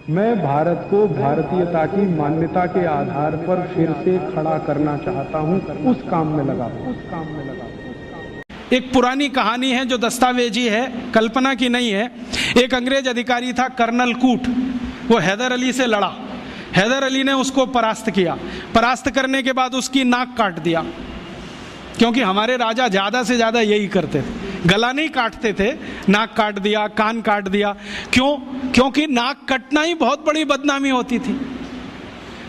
मैं भारत को भारतीयता की मान्यता के आधार पर फिर से खड़ा करना चाहता हूं, उस काम में लगा। एक पुरानी कहानी है जो दस्तावेजी है, कल्पना की नहीं है। एक अंग्रेज अधिकारी था कर्नल कूट, वो हैदर अली से लड़ा। हैदर अली ने उसको परास्त किया। परास्त करने के बाद उसकी नाक काट दिया, क्योंकि हमारे राजा ज़्यादा से ज़्यादा यही करते थे, गला नहीं काटते थे, नाक काट दिया, कान काट दिया। क्यों? क्योंकि नाक कटना ही बहुत बड़ी बदनामी होती थी।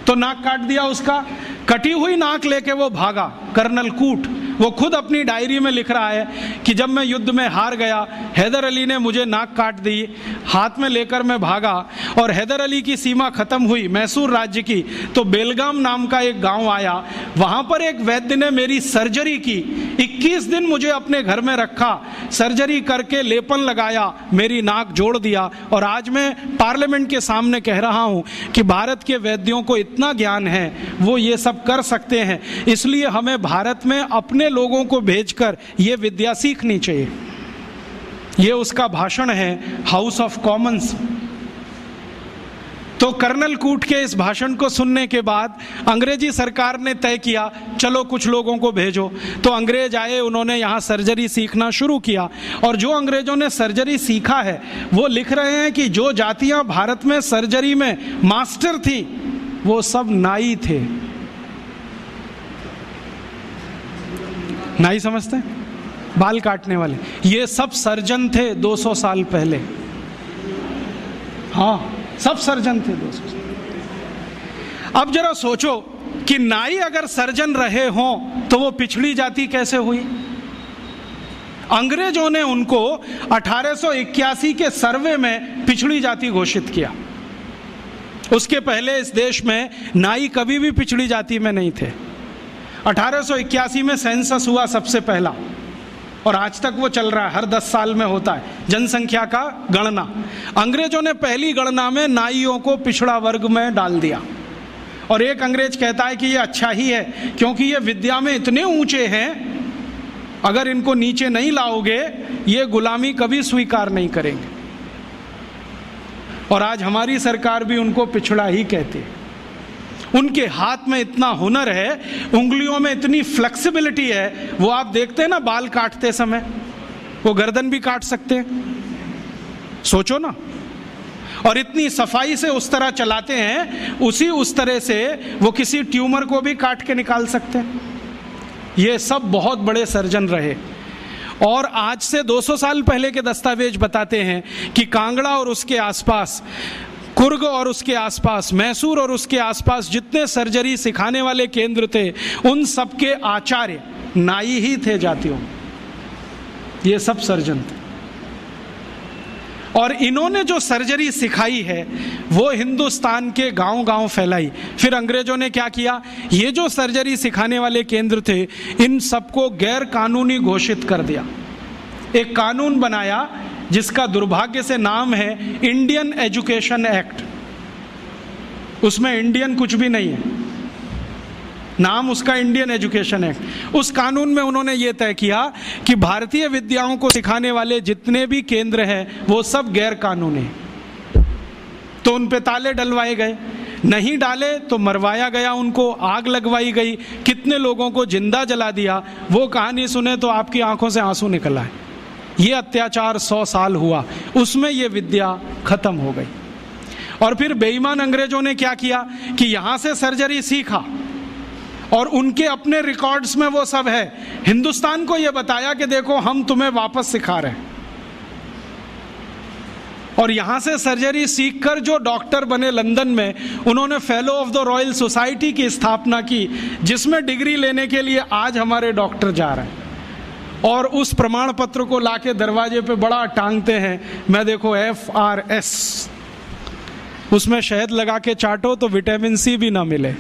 तो नाक काट दिया उसका। कटी हुई नाक लेके वो भागा। कर्नल कूट वो खुद अपनी डायरी में लिख रहा है कि जब मैं युद्ध में हार गया, हैदर अली ने मुझे नाक काट दी, हाथ में लेकर मैं भागा और हैदर अली की सीमा खत्म हुई मैसूर राज्य की, तो बेलगाम नाम का एक गांव आया। वहां पर एक वैद्य ने मेरी सर्जरी की, 21 दिन मुझे अपने घर में रखा, सर्जरी करके लेपन लगाया, मेरी नाक जोड़ दिया। और आज मैं पार्लियामेंट के सामने कह रहा हूं कि भारत के वैद्यों को इतना ज्ञान है, वो ये सब कर सकते हैं। इसलिए हमें भारत में अपने लोगों को भेजकर ये विद्या सीखनी चाहिए। ये उसका भाषण है हाउस ऑफ कॉमन्स। तो कर्नल कूट के इस भाषण को सुनने के बाद अंग्रेजी सरकार ने तय किया, चलो कुछ लोगों को भेजो। तो अंग्रेज आए, उन्होंने यहाँ सर्जरी सीखना शुरू किया। और जो अंग्रेजों ने सर्जरी सीखा है वो लिख रहे हैं कि जो जातियां भारत में सर्जरी में मास्टर थी वो सब नाई थे। नाई समझते हैं? बाल काटने वाले। ये सब सर्जन थे 200 साल पहले। हाँ, सब सर्जन थे 200 साल। अब जरा सोचो कि नाई अगर सर्जन रहे हों तो वो पिछड़ी जाति कैसे हुई? अंग्रेजों ने उनको 1881 के सर्वे में पिछड़ी जाति घोषित किया। उसके पहले इस देश में नाई कभी भी पिछड़ी जाति में नहीं थे। 1881 में सेंसस हुआ सबसे पहला, और आज तक वो चल रहा है, हर 10 साल में होता है जनसंख्या का गणना। अंग्रेजों ने पहली गणना में नाइयों को पिछड़ा वर्ग में डाल दिया। और एक अंग्रेज कहता है कि ये अच्छा ही है, क्योंकि ये विद्या में इतने ऊंचे हैं, अगर इनको नीचे नहीं लाओगे ये गुलामी कभी स्वीकार नहीं करेंगे। और आज हमारी सरकार भी उनको पिछड़ा ही कहती है। उनके हाथ में इतना हुनर है, उंगलियों में इतनी फ्लेक्सिबिलिटी है। वो आप देखते हैं ना, बाल काटते समय वो गर्दन भी काट सकते हैं, सोचो ना। और इतनी सफाई से उस तरह चलाते हैं, उस तरह से वो किसी ट्यूमर को भी काट के निकाल सकते हैं। ये सब बहुत बड़े सर्जन रहे। और आज से 200 साल पहले के दस्तावेज बताते हैं कि कांगड़ा और उसके आसपास, कुर्ग और उसके आसपास, मैसूर और उसके आसपास जितने सर्जरी सिखाने वाले केंद्र थे, उन सब के आचार्य नाई ही थे जातियों। ये सब सर्जन थे। और इन्होंने जो सर्जरी सिखाई है वो हिंदुस्तान के गांव-गांव फैलाई। फिर अंग्रेजों ने क्या किया, ये जो सर्जरी सिखाने वाले केंद्र थे, इन सबको गैर कानूनी घोषित कर दिया। एक कानून बनाया जिसका दुर्भाग्य से नाम है इंडियन एजुकेशन एक्ट। उसमें इंडियन कुछ भी नहीं है, नाम उसका इंडियन एजुकेशन एक्ट। उस कानून में उन्होंने ये तय किया कि भारतीय विद्याओं को सिखाने वाले जितने भी केंद्र हैं वो सब गैर कानूनी हैं। तो उन पे ताले डलवाए गए, नहीं डाले तो मरवाया गया, उनको आग लगवाई गई, कितने लोगों को जिंदा जला दिया। वो कहानी सुने तो आपकी आंखों से आंसू निकल आए। ये अत्याचार 100 साल हुआ, उसमें ये विद्या खत्म हो गई। और फिर बेईमान अंग्रेजों ने क्या किया कि यहाँ से सर्जरी सीखा और उनके अपने रिकॉर्ड्स में वो सब है। हिंदुस्तान को ये बताया कि देखो हम तुम्हें वापस सिखा रहे हैं। और यहाँ से सर्जरी सीखकर जो डॉक्टर बने लंदन में, उन्होंने fellow of the royal society की स्थापना की, जिसमें डिग्री लेने के लिए आज हमारे डॉक्टर जा रहे हैं। और उस प्रमाण पत्र को लाके दरवाजे पे बड़ा टांगते हैं। मैं देखो FRS, उसमें शहद लगा के चाटो तो विटामिन C भी ना मिले।